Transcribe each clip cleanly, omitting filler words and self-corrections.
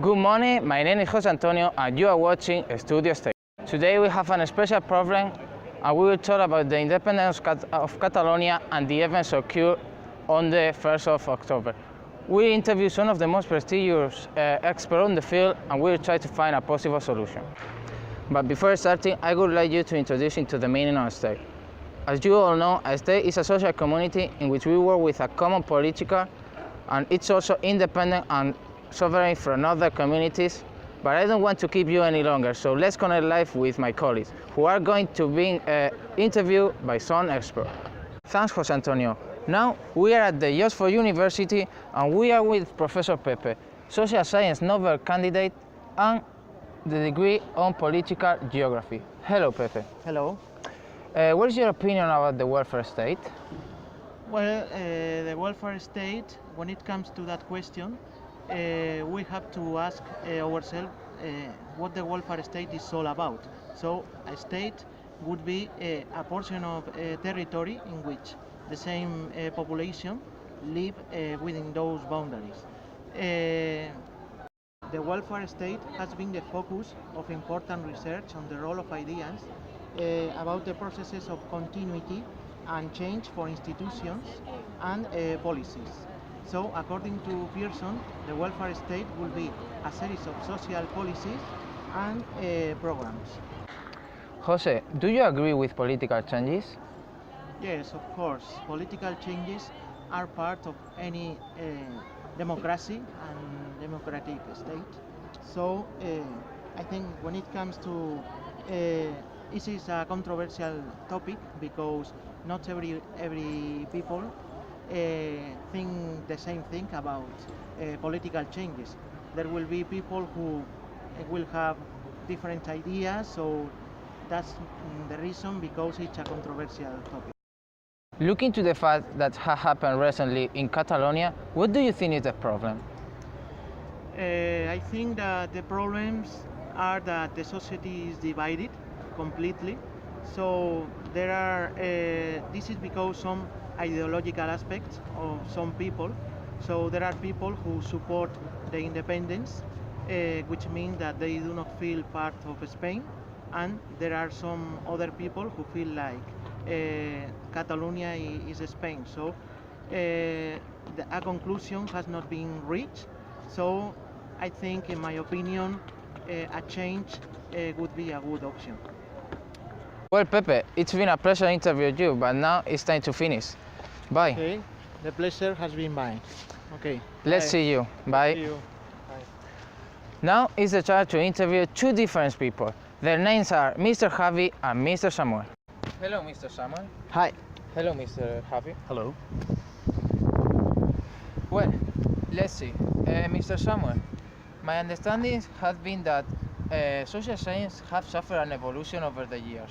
Good morning, my name is Jose Antonio and you are watching Studio State. Today we have a special program and we will talk about the independence of Catalonia and the events occurred on the 1st of October. We interview some of the most prestigious experts on the field and we will try to find a possible solution. But before starting, I would like you to introduce into the meaning of state. As you all know, a state is a social community in which we work with a common political and it's also independent and sovereign from other communities, but I don't want to keep you any longer, so let's connect live with my colleagues, who are going to be interviewed by some experts. Thanks, Jose Antonio. Now, we are at the Oxford University, and we are with Professor Pepe, Social Science Nobel candidate, and the degree on Political Geography. Hello, Pepe. Hello. What is your opinion about the welfare state? Well, the welfare state, when it comes to that question, we have to ask ourselves what the welfare state is all about. So a state would be a portion of territory in which the same population live within those boundaries. The welfare state has been the focus of important research on the role of ideas about the processes of continuity and change for institutions and policies. So, according to Pearson, the welfare state will be a series of social policies and programs. Jose, do you agree with political changes? Yes, of course. Political changes are part of any democracy and democratic state. So, I think when it comes to this is a controversial topic because not every people think the same thing about political changes. There will be people who will have different ideas, so that's the reason because it's a controversial topic. Looking to the fact that has happened recently in Catalonia, what do you think is the problem? I think that the problems are that the society is divided completely. So there are, this is because some ideological aspects of some people. So there are people who support the independence, which means that they do not feel part of Spain, and there are some other people who feel like Catalonia is Spain. So a conclusion has not been reached. So I think, in my opinion, a change would be a good option. Well, Pepe, it's been a pleasure interviewing you, but now it's time to finish. Bye. Okay, the pleasure has been mine. Okay. Let's Bye. see you. Bye. See you. Bye. Now it's the time to interview two different people. Their names are Mr. Javi and Mr. Samuel. Hello, Mr. Samuel. Hi. Hello, Mr. Javi. Hello. Well, let's see. Mr. Samuel, my understanding has been that social science have suffered an evolution over the years.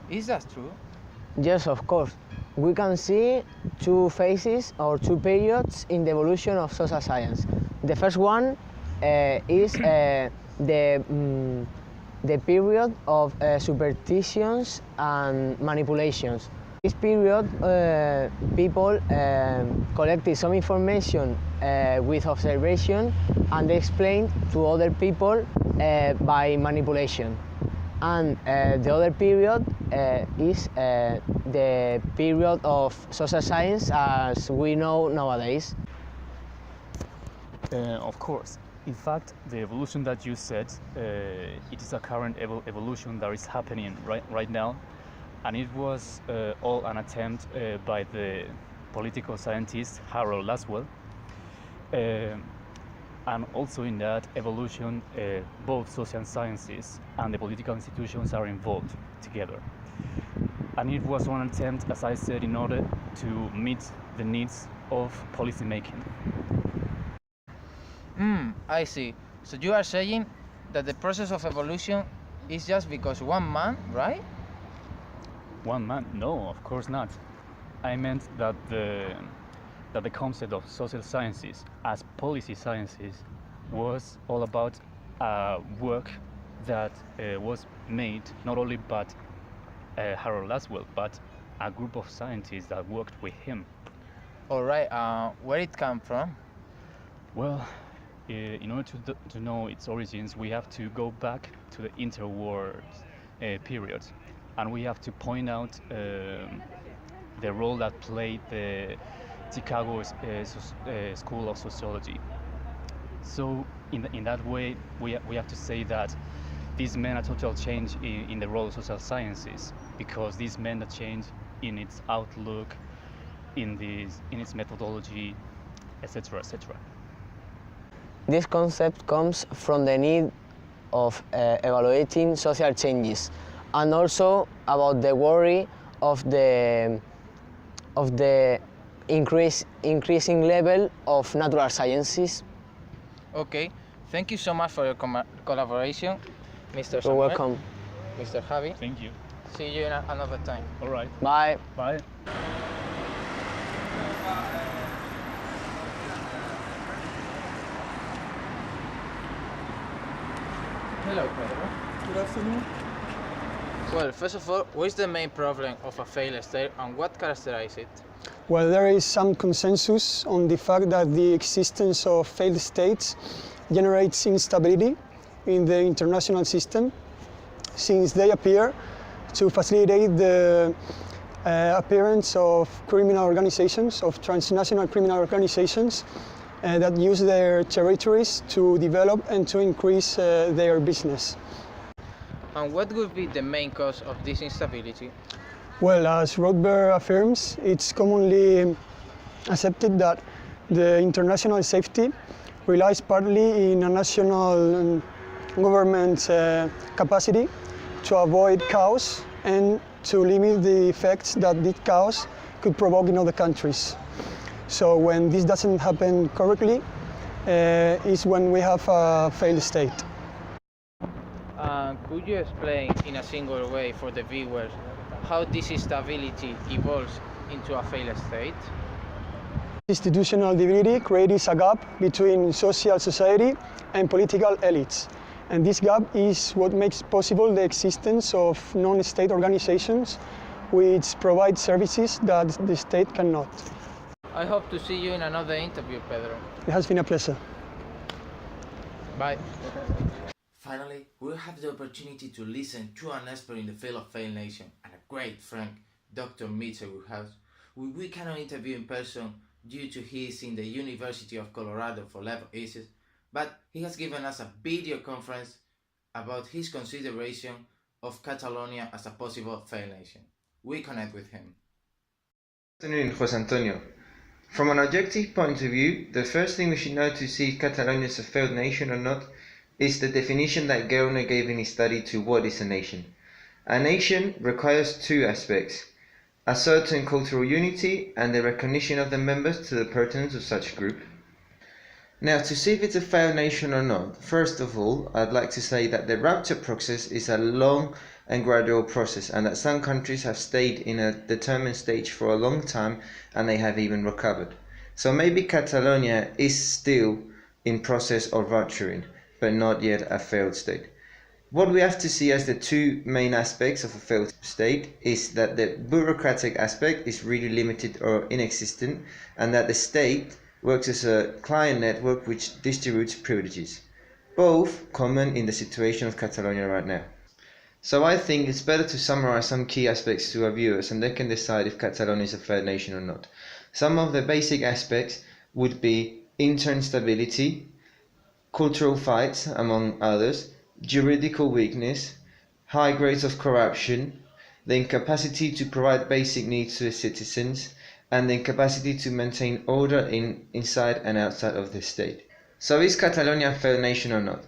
Is that true? Yes, of course. We can see two phases or two periods in the evolution of social science. The first one is the period of superstitions and manipulations. This period, people collected some information with observation and they explained to other people by manipulation. And the other period is the period of social science as we know nowadays. Of course. In fact, the evolution that you said, it is a current evolution that is happening right now, and it was all an attempt by the political scientist Harold Laswell. And also in that evolution, both social sciences and the political institutions are involved together. And it was one attempt, as I said, in order to meet the needs of policymaking. I see. So you are saying that the process of evolution is just because one man, right? One man? No, of course not. I meant that the concept of social sciences as policy sciences was all about work that was made not only by Harold Laswell, but a group of scientists that worked with him. All right. Where it come from? Well, in order to know its origins, we have to go back to the interwar period, and we have to point out the role that played the Chicago School of Sociology. So in that way, we have to say that this meant a total change in the role of social sciences, because this meant a change in its outlook, in its methodology, etc., etc. This concept comes from the need of evaluating social changes, and also about the worry of the increasing level of natural sciences. Okay, thank you so much for your collaboration, Mr. You're Samuel, welcome. Mr. Javi. Thank you. See you in another time. All right. Bye. Bye. Hello, Pedro. Good afternoon. Well, first of all, what is the main problem of a failed state and what characterizes it? Well, there is some consensus on the fact that the existence of failed states generates instability in the international system, since they appear to facilitate the appearance of criminal organizations, of transnational criminal organizations that use their territories to develop and to increase their business. And what would be the main cause of this instability? Well, as Rothbard affirms, it's commonly accepted that the international safety relies partly in a national government's capacity to avoid chaos and to limit the effects that this chaos could provoke in other countries. So when this doesn't happen correctly, is when we have a failed state. Could you explain in a single way for the viewers how this instability evolves into a failed state? Institutional divinity creates a gap between social society and political elites. And this gap is what makes possible the existence of non-state organizations which provide services that the state cannot. I hope to see you in another interview, Pedro. It has been a pleasure. Bye. Finally, we'll have the opportunity to listen to an expert in the field of Failed Nation and a great friend, Dr. Mitchell Woodhouse, who we cannot interview in person due to he is in the University of Colorado for labor issues, but he has given us a video conference about his consideration of Catalonia as a possible failed nation. We connect with him. Good afternoon, José Antonio. From an objective point of view, the first thing we should know to see if Catalonia is a failed nation or not is the definition that Gerner gave in his study to what is a nation. A nation requires two aspects: a certain cultural unity and the recognition of the members to the pertinence of such group. Now, to see if it's a failed nation or not, first of all, I'd like to say that the rupture process is a long and gradual process, and that some countries have stayed in a determined stage for a long time and they have even recovered. So maybe Catalonia is still in process of rupturing, but not yet a failed state. What we have to see as the two main aspects of a failed state is that the bureaucratic aspect is really limited or inexistent, and that the state works as a client network which distributes privileges, both common in the situation of Catalonia right now. So I think it's better to summarize some key aspects to our viewers and they can decide if Catalonia is a failed nation or not. Some of the basic aspects would be intern stability, cultural fights among others, juridical weakness, high grades of corruption, the incapacity to provide basic needs to the citizens, and the incapacity to maintain order inside and outside of the state. So is Catalonia a failed nation or not?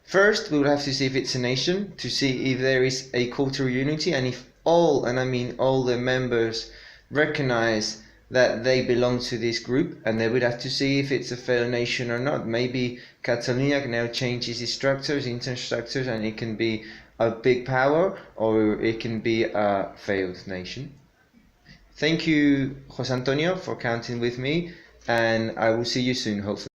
First, we will have to see if it's a nation, to see if there is a cultural unity and if all, and I mean all the members, recognize that they belong to this group, and they would have to see if it's a failed nation or not. Maybe Catalonia now changes its structures, intern structures, and it can be a big power, or it can be a failed nation. Thank you, José Antonio, for counting with me, and I will see you soon, hopefully.